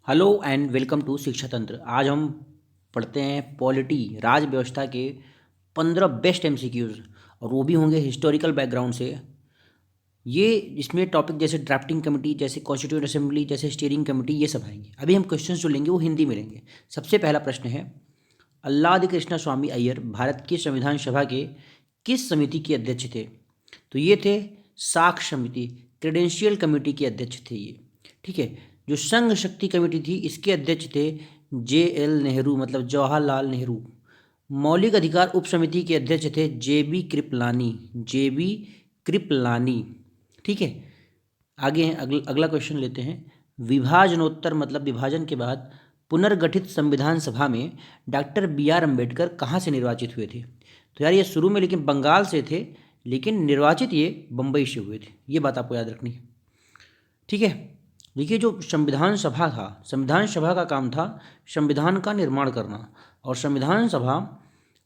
Hello and welcome to शिक्षा तंत्र। आज हम पढ़ते हैं पॉलिटी राज व्यवस्था के 15 बेस्ट एमसीक्यूज और वो भी होंगे हिस्टोरिकल बैकग्राउंड से। ये इसमें टॉपिक जैसे ड्राफ्टिंग कमेटी, जैसे कॉन्स्टिट्यूंट असेंबली, जैसे स्टीयरिंग कमेटी, ये सब आएंगे। अभी हम क्वेश्चंस जो लेंगे वो हिंदी में लेंगे। सबसे पहला प्रश्न है, अल्लादी कृष्णा स्वामी अय्यर भारत की संविधान सभा के किस समिति के अध्यक्ष थे? तो ये थे साक्ष समिति, क्रेडेंशियल कमेटी के अध्यक्ष थे ये। ठीक है। जो संघ शक्ति कमेटी थी इसके अध्यक्ष थे JL नेहरू, मतलब जवाहरलाल नेहरू। मौलिक अधिकार उप समिति के अध्यक्ष थे JB कृपलानी। ठीक है। आगे हैं, अगला क्वेश्चन लेते हैं। विभाजनोत्तर मतलब विभाजन के बाद पुनर्गठित संविधान सभा में डॉक्टर BR अम्बेडकर कहाँ से निर्वाचित हुए थे? तो यार ये शुरू में लेकिन बंगाल से थे, लेकिन निर्वाचित ये बम्बई से हुए थे। ये बात आपको याद रखनी है। ठीक है। देखिए, जो संविधान सभा था, संविधान सभा का काम था संविधान का निर्माण करना, और संविधान सभा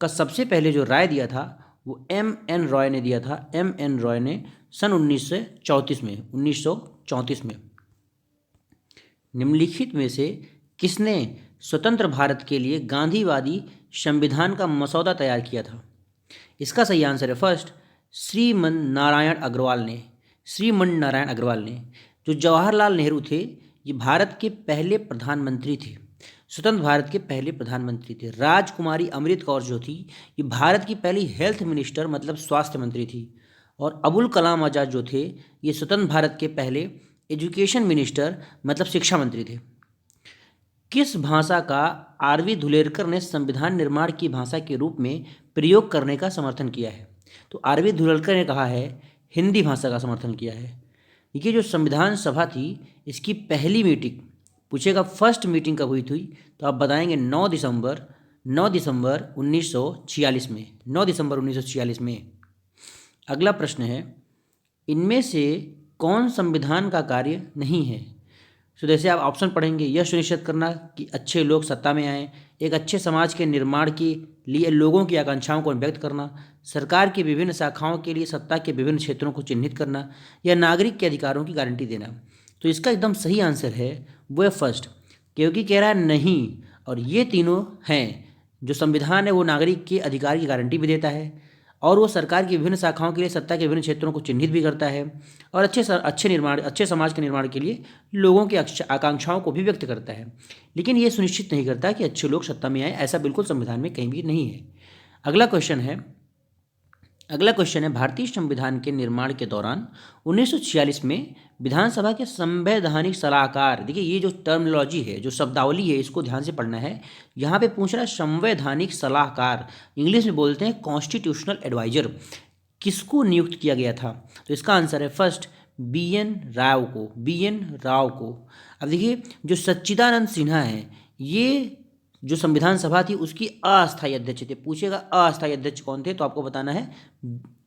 का सबसे पहले जो राय दिया था वो M.N. रॉय ने दिया था। M.N. रॉय ने सन 1934 में। निम्नलिखित में से किसने स्वतंत्र भारत के लिए गांधीवादी संविधान का मसौदा तैयार किया था? इसका सही आंसर है फर्स्ट, श्रीमन नारायण अग्रवाल ने। जो जवाहरलाल नेहरू थे ये भारत के पहले प्रधानमंत्री थे, स्वतंत्र भारत के पहले प्रधानमंत्री थे। राजकुमारी अमृत कौर जो थी ये भारत की पहली हेल्थ मिनिस्टर मतलब स्वास्थ्य मंत्री थी। और अबुल कलाम आज़ाद जो थे ये स्वतंत्र भारत के पहले एजुकेशन मिनिस्टर मतलब शिक्षा मंत्री थे। किस भाषा का RV धुलेरकर ने संविधान निर्माण की भाषा के रूप में प्रयोग करने का समर्थन किया है? तो RV धुलेरकर ने कहा है हिंदी भाषा का समर्थन किया है। देखिए, जो संविधान सभा थी इसकी पहली मीटिंग पूछेगा फर्स्ट मीटिंग कब हुई थी, तो आप बताएंगे 9 दिसंबर 1946 में। 9 दिसंबर 1946 में। अगला प्रश्न है, इनमें से कौन संविधान का कार्य नहीं है? तो जैसे आप ऑप्शन पढ़ेंगे, यह सुनिश्चित करना कि अच्छे लोग सत्ता में आएँ, एक अच्छे समाज के निर्माण के लिए लोगों की आकांक्षाओं को व्यक्त करना, सरकार की विभिन्न शाखाओं के लिए सत्ता के विभिन्न क्षेत्रों को चिन्हित करना, या नागरिक के अधिकारों की गारंटी देना। तो इसका एकदम सही आंसर है वो है फर्स्ट, क्योंकि कह रहा है नहीं, और ये तीनों हैं। जो संविधान है वो नागरिक के अधिकार की गारंटी भी देता है, और वो सरकार की विभिन्न शाखाओं के लिए सत्ता के विभिन्न क्षेत्रों को चिन्हित भी करता है, और अच्छे समाज के निर्माण के लिए लोगों की आकांक्षाओं को भी व्यक्त करता है। लेकिन ये सुनिश्चित नहीं करता कि अच्छे लोग सत्ता में आए, ऐसा बिल्कुल संविधान में कहीं भी नहीं है। अगला क्वेश्चन है, भारतीय संविधान के निर्माण के दौरान 1946 में विधानसभा के संवैधानिक सलाहकार, देखिए ये जो टर्मिनोलॉजी है, जो शब्दावली है, इसको ध्यान से पढ़ना है। यहाँ पे पूछ रहा है संवैधानिक सलाहकार, इंग्लिश में बोलते हैं कॉन्स्टिट्यूशनल एडवाइजर, किसको नियुक्त किया गया था? तो इसका आंसर है फर्स्ट, BN राव को। अब देखिए, जो सच्चिदानंद सिन्हा है ये जो संविधान सभा थी उसकी अस्थायी अध्यक्ष थे। पूछेगा अस्थायी अध्यक्ष कौन थे, तो आपको बताना है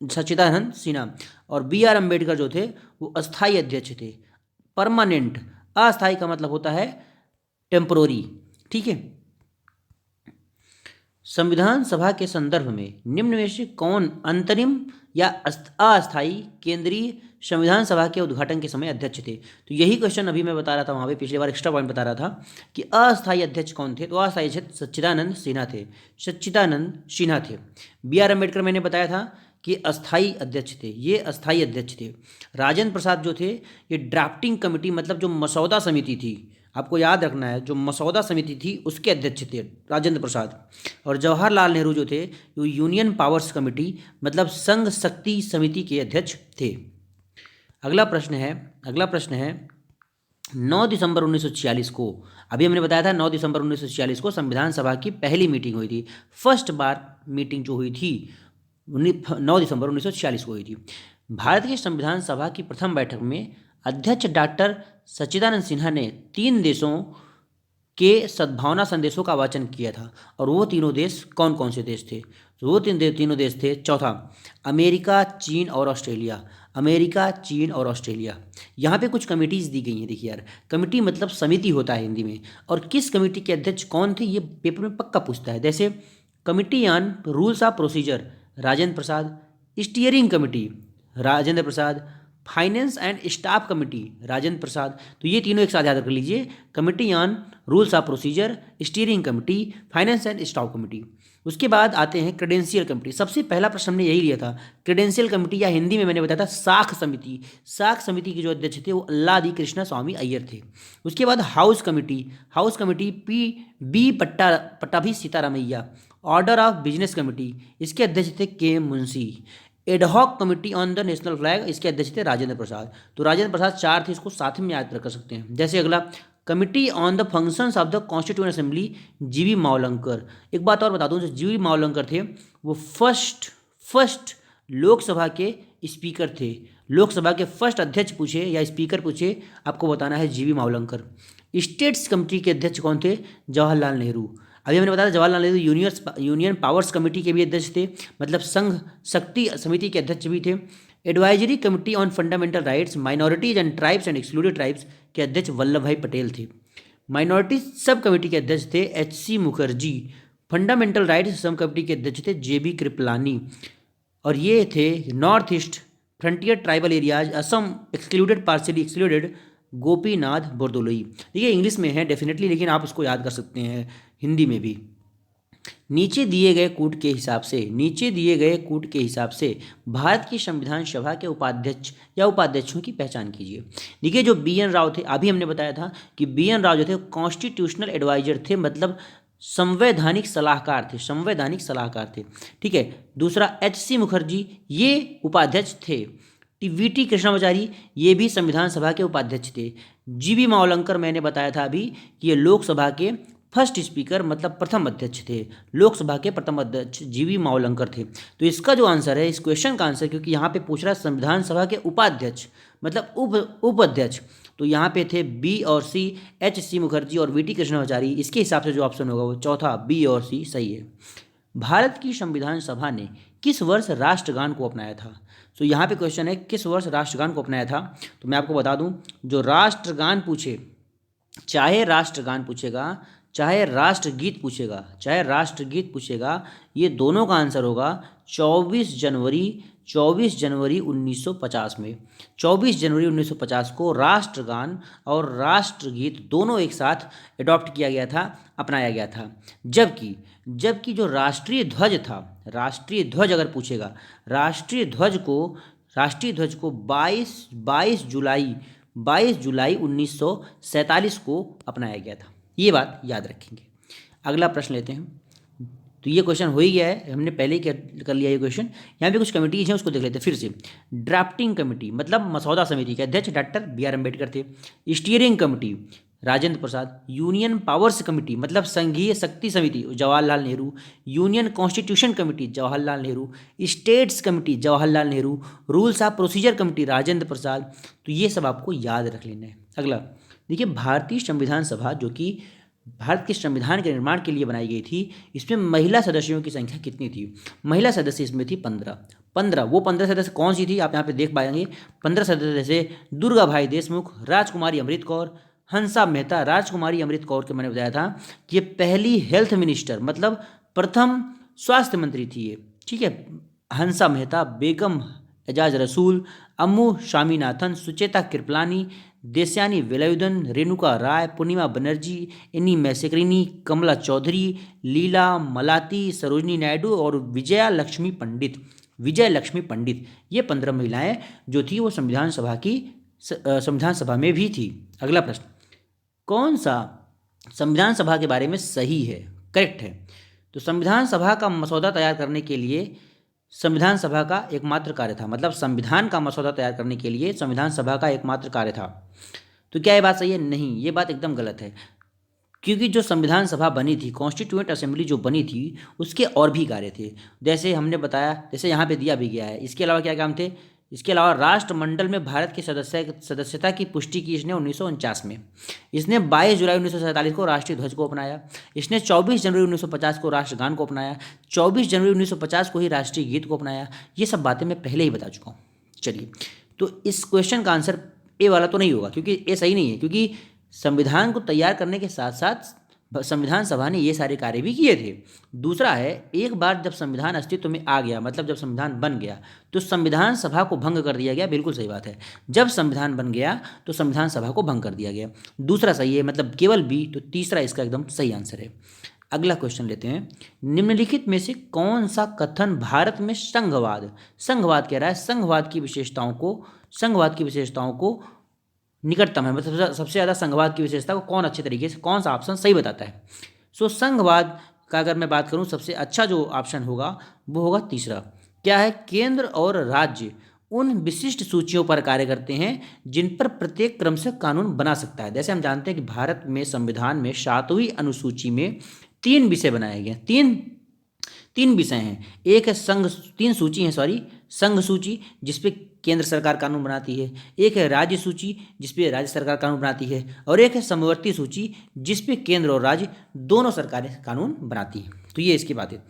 सच्चिदानंद सिन्हा। और BR अम्बेडकर जो थे वो अस्थायी अध्यक्ष थे। परमानेंट, अस्थायी का मतलब होता है टेम्पोररी। ठीक है। संविधान सभा के संदर्भ में निम्न में से कौन अंतरिम या अस्थायी केंद्रीय संविधान सभा के उद्घाटन के समय अध्यक्ष थे? तो यही क्वेश्चन अभी मैं बता रहा था, वहाँ पे पिछली बार एक्स्ट्रा पॉइंट बता रहा था कि अस्थायी अध्यक्ष कौन थे। तो अस्थायी अध्यक्ष सच्चिदानंद सिन्हा थे। BR अम्बेडकर मैंने बताया था कि अस्थायी अध्यक्ष थे, ये अस्थायी अध्यक्ष थे। राजेंद्र प्रसाद जो थे ये ड्राफ्टिंग कमेटी मतलब जो मसौदा समिति थी, आपको याद रखना है, जो मसौदा समिति थी उसके अध्यक्ष थे राजेंद्र प्रसाद। और जवाहरलाल नेहरू जो थे वो यूनियन पावर्स कमेटी मतलब संघ शक्ति समिति के अध्यक्ष थे। अगला प्रश्न है 9 दिसंबर 1946 को, अभी हमने बताया था 9 दिसंबर 1946 को संविधान सभा की पहली मीटिंग हुई थी। फर्स्ट बार मीटिंग जो हुई थी 9 दिसंबर 1946 को हुई थी। भारत की संविधान सभा की प्रथम बैठक में अध्यक्ष डॉक्टर सच्चिदानंद सिन्हा ने 3 देशों के सद्भावना संदेशों का वाचन किया था, और वो तीनों देश कौन कौन से देश थे? तो वो तीनों देश थे, चौथा अमेरिका, चीन और ऑस्ट्रेलिया। यहाँ पे कुछ कमिटीज़ दी गई हैं। देखिए यार, कमिटी मतलब समिति होता है हिंदी में, और किस कमेटी के अध्यक्ष कौन थे ये पेपर में पक्का पूछता है। जैसे committee on rules of procedure Rajendra Prasad, steering committee Rajendra Prasad, finance and staff committee Rajendra Prasad. तो ये तीनों एक साथ याद रख लीजिए, committee on rules of procedure, steering committee, finance and staff committee. उसके बाद आते हैं क्रेडेंशियल कमेटी। सबसे पहला प्रश्न हमने यही लिया था, क्रेडेंशियल कमेटी, या हिंदी में मैंने बताया था साख समिति। साख समिति के जो अध्यक्ष थे वो अल्लादी कृष्णा स्वामी अय्यर थे। उसके बाद house committee, house committee P B Pattabhi Sitaramayya. Order of business committee, इसके अध्यक्ष थे K Munshi. Ad hoc committee on the national flag, इसके अध्यक्ष थे राजेंद्र प्रसाद। तो राजेंद्र प्रसाद चार थे, इसको साथ में याद रख सकते हैं। जैसे अगला, committee on the functions of the constituent assembly, जीवी मावलंकर। एक बात और बता दूं, जो जीवी मावलंकर थे वो फर्स्ट लोकसभा के स्पीकर थे। लोकसभा के फर्स्ट अध्यक्ष पूछे या स्पीकर पूछे, आपको बताना है जीवी मावलंकर। स्टेट्स कमेटी के अध्यक्ष कौन थे? जवाहरलाल नेहरू। अभी हमने बताया Jawaharlal Nehru union powers committee के भी अध्यक्ष थे, मतलब संघ शक्ति समिति के अध्यक्ष भी थे। Advisory committee on fundamental rights, minorities and tribes and excluded tribes के अध्यक्ष वल्लभ भाई पटेल थे। माइनॉरिटीज सब कमेटी के अध्यक्ष थे H C. Mukherjee. Fundamental rights sub committee के अध्यक्ष थे जे.बी. कृपलानी। और ये थे north east frontier tribal areas, Assam excluded, partially excluded, Gopinath Bordoloi. देखिए इंग्लिश में है डेफिनेटली, लेकिन आप इसको याद कर सकते हैं हिंदी में भी। नीचे दिए गए कूट के हिसाब से भारत की संविधान सभा के उपाध्यक्ष या उपाध्यक्षों की पहचान कीजिए। देखिए जो बी एन राव थे, अभी हमने बताया था कि बी एन राव जो थे कॉन्स्टिट्यूशनल एडवाइजर थे, मतलब संवैधानिक सलाहकार थे। ठीक है। दूसरा एच.सी. मुखर्जी, ये उपाध्यक्ष थे। वी.टी. कृष्णामाचारी, ये भी संविधान सभा के उपाध्यक्ष थे। जी.बी. मावलंकर, मैंने बताया था अभी कि ये लोकसभा के फर्स्ट स्पीकर, मतलब प्रथम अध्यक्ष थे। लोकसभा के प्रथम अध्यक्ष जी.बी. मावलंकर थे। तो इसका जो आंसर है, इस क्वेश्चन का आंसर, क्योंकि यहाँ पे पूछ रहा है संविधान सभा के उपाध्यक्ष, मतलब उपाध्यक्ष, तो यहाँ पे थे बी और सी, एच.सी. मुखर्जी और वी.टी. कृष्णामाचारी। इसके हिसाब से जो ऑप्शन होगा वो चौथा, बी और सी सही है। भारत की संविधान सभा ने किस वर्ष राष्ट्रगान को अपनाया था? तो यहाँ पे क्वेश्चन है किस वर्ष राष्ट्रगान को अपनाया था। तो मैं आपको बता दूं, जो राष्ट्रगान पूछे, चाहे राष्ट्रगान पूछेगा, चाहे राष्ट्रगीत पूछेगा, ये दोनों का आंसर होगा 24 जनवरी 1950 में। 24 जनवरी 1950 को राष्ट्रगान और राष्ट्रगीत दोनों एक साथ अडॉप्ट किया गया था, अपनाया गया था। जबकि जो राष्ट्रीय ध्वज था, राष्ट्रीय ध्वज अगर पूछेगा, राष्ट्रीय ध्वज को 22 जुलाई 1947 को अपनाया गया था। ये बात याद रखेंगे। अगला प्रश्न लेते हैं। तो ये क्वेश्चन हो ही गया है, हमने पहले ही कर लिया ये क्वेश्चन। यहाँ पे कुछ कमेटीज हैं, उसको देख लेते हैं फिर से। ड्राफ्टिंग कमेटी, मतलब मसौदा समिति के अध्यक्ष डॉक्टर बी.आर. अम्बेडकर थे। Steering committee Rajendra Prasad. Union powers committee, मतलब संघीय शक्ति समिति, Jawaharlal Nehru. Union constitution committee, Jawaharlal Nehru. States committee, Jawaharlal Nehru. Rules of procedure committee, Rajendra Prasad. तो ये सब आपको याद रख लेना है। अगला देखिए, भारतीय संविधान सभा, जो कि भारत के संविधान के निर्माण के लिए बनाई गई थी, इसमें महिला सदस्यों की संख्या कितनी थी? महिला सदस्य इसमें थी 15। वो 15 सदस्य कौन सी थी, आप यहाँ पे देख पाएंगे। 15 सदस्य जैसे दुर्गा भाई देशमुख, राजकुमारी अमृत कौर, हंसा मेहता। राजकुमारी अमृत कौर के मैंने बताया था कि ये पहली हेल्थ मिनिस्टर, मतलब प्रथम स्वास्थ्य मंत्री थी ये। ठीक है। हंसा मेहता, बेगम एजाज रसूल, अम्मू स्वामीनाथन, सुचेता कृपलानी, देस्यानी वेलायुधन, रेणुका राय, पूर्णिमा बनर्जी, इन्नी मैसेकरिनी, कमला चौधरी, लीला मलाती, सरोजनी नायडू और विजया लक्ष्मी पंडित। ये 15 महिलाएं जो थी वो संविधान सभा में भी थी। अगला प्रश्न, कौन सा संविधान सभा के बारे में सही है, करेक्ट है? तो संविधान सभा का मसौदा तैयार करने के लिए संविधान सभा का एकमात्र कार्य था, मतलब संविधान का मसौदा तैयार करने के लिए संविधान सभा का एकमात्र कार्य था। तो क्या ये बात सही है? नहीं, ये बात एकदम गलत है। क्योंकि जो संविधान सभा बनी थी, कॉन्स्टिट्यूएंट असेंबली जो बनी थी, उसके और भी कार्य थे। जैसे हमने बताया, जैसे यहाँ पे दिया भी गया है। इसके अलावा क्या काम थे? इसके अलावा राष्ट्रमंडल में भारत की सदस्यता की पुष्टि की इसने 1949 में। इसने 22 जुलाई 1947 को राष्ट्रीय ध्वज को अपनाया। इसने 24 जनवरी 1950 को राष्ट्रगान को अपनाया। 24 जनवरी 1950 को ही राष्ट्रीय गीत को अपनाया। ये सब बातें मैं पहले ही बता चुका हूँ। चलिए, तो इस क्वेश्चन का आंसर ए वाला तो नहीं होगा, क्योंकि ए सही नहीं है। क्योंकि संविधान को तैयार करने के साथ साथ संविधान सभा ने ये सारे कार्य भी किए थे। दूसरा है, एक बार जब संविधान अस्तित्व में आ गया, मतलब जब संविधान बन गया, तो संविधान सभा को भंग कर दिया गया। बिल्कुल सही बात है, जब संविधान बन गया तो संविधान सभा को भंग कर दिया गया। दूसरा सही है, मतलब केवल बी, तो तीसरा इसका एकदम सही आंसर है। अगला क्वेश्चन लेते हैं, निम्नलिखित में से कौन सा कथन भारत में संघवाद, संघवाद कह रहा है, संघवाद की विशेषताओं को निकटतम है, मतलब सबसे ज़्यादा संघवाद की विशेषता को कौन अच्छे तरीके से, कौन सा ऑप्शन सही बताता है। सो संघवाद का अगर मैं बात करूं, सबसे अच्छा जो ऑप्शन होगा वो होगा तीसरा। क्या है, केंद्र और राज्य उन विशिष्ट सूचियों पर कार्य करते हैं जिन पर प्रत्येक क्रम से कानून बना सकता है। जैसे हम जानते हैं कि भारत में संविधान में 7वीं अनुसूची में 3 विषय बनाए गए, तीन विषय हैं। एक है संघ, 3 सूची है सॉरी, संघ सूची जिसपे केंद्र सरकार कानून बनाती है, एक है राज्य सूची जिसपे राज्य सरकार कानून बनाती है, और एक है समवर्ती सूची जिसपे केंद्र और राज्य दोनों सरकारें कानून बनाती हैं। तो ये इसकी बात है।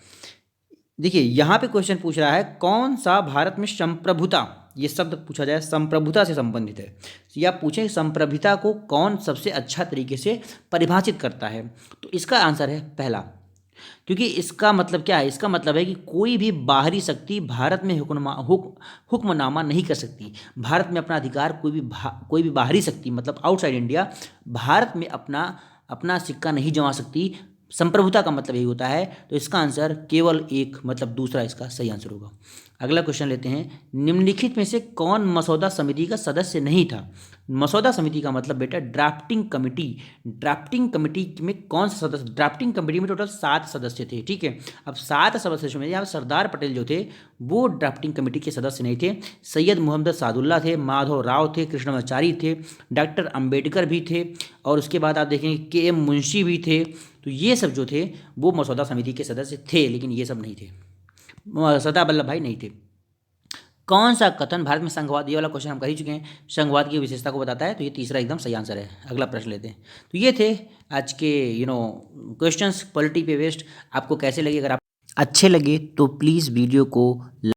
देखिए यहाँ पे क्वेश्चन पूछ रहा है कौन सा भारत में संप्रभुता, ये शब्द पूछा जाए संप्रभुता से संबंधित है, या पूछें संप्रभुता को कौन सबसे अच्छा तरीके से परिभाषित करता है, तो इसका आंसर है पहला। क्योंकि इसका मतलब क्या है, इसका मतलब है कि कोई भी बाहरी शक्ति भारत में हुक्मनामा नहीं कर सकती। भारत में अपना अधिकार कोई भी बाहरी शक्ति, मतलब आउटसाइड इंडिया, भारत में अपना सिक्का नहीं जमा सकती। संप्रभुता का मतलब यही होता है। तो इसका आंसर केवल एक, मतलब दूसरा इसका सही आंसर होगा। अगला क्वेश्चन लेते हैं, निम्नलिखित में से कौन मसौदा समिति का सदस्य नहीं था। मसौदा समिति का मतलब बेटा ड्राफ्टिंग कमेटी, ड्राफ्टिंग कमेटी में कौन सा सदस्य, ड्राफ्टिंग कमेटी में टोटल 7 सदस्य थे, ठीक है। अब 7 सदस्यों में यहाँ सरदार पटेल जो थे वो ड्राफ्टिंग कमेटी के सदस्य नहीं थे। सैयद मोहम्मद सादुल्ला थे, माधव राव थे, कृष्णमाचारी थे, डॉक्टर अंबेडकर भी थे, और उसके बाद आप देखेंगे के एम मुंशी भी थे। तो ये सब जो थे वो मसौदा समिति के सदस्य थे, लेकिन ये सब नहीं थे, सरदार वल्लभ भाई नहीं थे। कौन सा कथन भारत में संघवाद, ये वाला क्वेश्चन हम कर ही चुके हैं, संघवाद की विशेषता को बताता है, तो ये तीसरा एकदम सही आंसर है। अगला प्रश्न लेते हैं। तो ये थे आज के क्वेश्चंस पॉलिटी पे बेस्ड। आपको कैसे लगे, अगर आप अच्छे लगे तो प्लीज़ वीडियो को